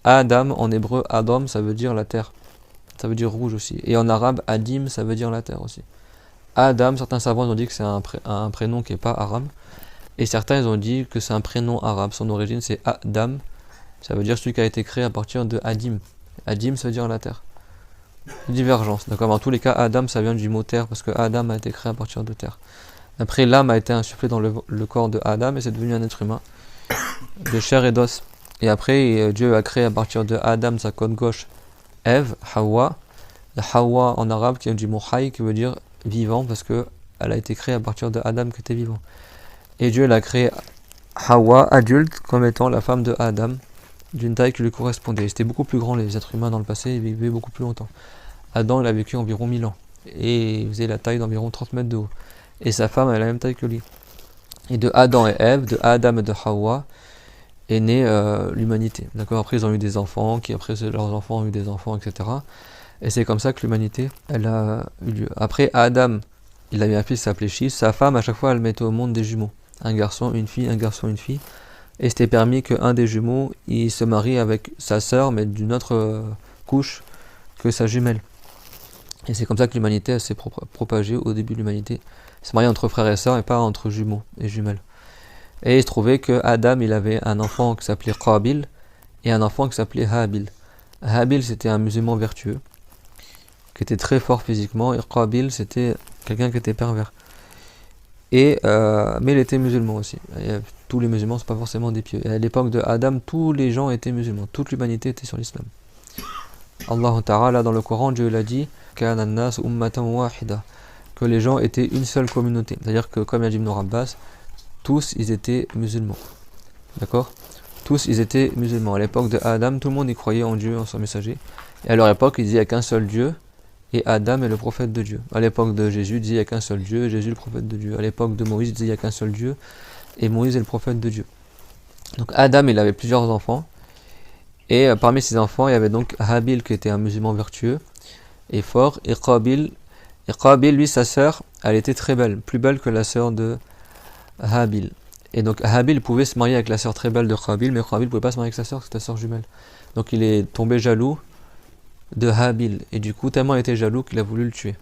Adam, en hébreu, Adam, ça veut dire la terre. Ça veut dire rouge aussi. Et en arabe, Adim, ça veut dire la terre aussi. Adam, certains savants ont dit que c'est un prénom qui n'est pas arabe. Et certains ils ont dit que c'est un prénom arabe. Son origine, c'est Adam. Ça veut dire celui qui a été créé à partir de Adim. Adim, ça veut dire la terre. Divergence. D'accord. En tous les cas, Adam, ça vient du mot terre parce que Adam a été créé à partir de terre. Après, l'âme a été insufflée dans le corps de Adam et c'est devenu un être humain de chair et d'os. Et après, Dieu a créé à partir de Adam, sa côte gauche, Ève, Hawa. La Hawa en arabe qui vient du mot Hay qui veut dire vivant parce que elle a été créée à partir de Adam qui était vivant. Et Dieu l'a créé Hawa adulte comme étant la femme de Adam d'une taille qui lui correspondait. C'était beaucoup plus grand, les êtres humains dans le passé, ils vivaient beaucoup plus longtemps. Adam il a vécu environ 1000 ans et il faisait la taille d'environ 30 mètres de haut. Et sa femme elle a la même taille que lui. Et de Adam et Ève, de Adam et de Hawa est née l'humanité. D'accord. Après ils ont eu des enfants, qui après leurs enfants ont eu des enfants, etc. Et c'est comme ça que l'humanité elle a eu lieu. Après Adam, il avait un fils qui s'appelait Chis. Sa femme à chaque fois elle mettait au monde des jumeaux. Un garçon, une fille, un garçon, une fille. Et c'était permis qu'un des jumeaux il se marie avec sa sœur mais d'une autre couche que sa jumelle. Et c'est comme ça que l'humanité s'est propagée au début de l'humanité. Elle s'est mariée entre frères et sœurs et pas entre jumeaux et jumelles. Et il se trouvait que Adam il avait un enfant qui s'appelait Qabil et un enfant qui s'appelait Habil. Habil c'était un musulman vertueux qui était très fort physiquement et Qabil c'était quelqu'un qui était pervers. Mais il était musulman aussi. Et tous les musulmans ne sont pas forcément des pieux. Et à l'époque de Adam, tous les gens étaient musulmans. Toute l'humanité était sur l'islam. Allah Ta'ala dans le Coran, Dieu l'a dit que les gens étaient une seule communauté. C'est-à-dire que comme l'a dit Ibn Abbas, tous ils étaient musulmans. D'accord. Tous ils étaient musulmans. À l'époque de Adam, tout le monde y croyait en Dieu, en son messager. Et à leur époque, ils disaient qu'il n'y a qu'un seul Dieu. Et Adam est le prophète de Dieu. À l'époque de Jésus, il disait qu'il n'y a qu'un seul Dieu, et Jésus est le prophète de Dieu. À l'époque de Moïse, il disait qu'il n'y a qu'un seul Dieu, et Moïse est le prophète de Dieu. Donc Adam, il avait plusieurs enfants, et parmi ses enfants, il y avait donc Habil qui était un musulman vertueux et fort, et Qabil, lui, sa sœur, elle était très belle, plus belle que la sœur de Habil. Et donc Habil pouvait se marier avec la sœur très belle de Qabil, mais Qabil ne pouvait pas se marier avec sa sœur, c'était sa sœur jumelle. Donc il est tombé jaloux de Habil, et du coup tellement il était jaloux qu'il a voulu le tuer.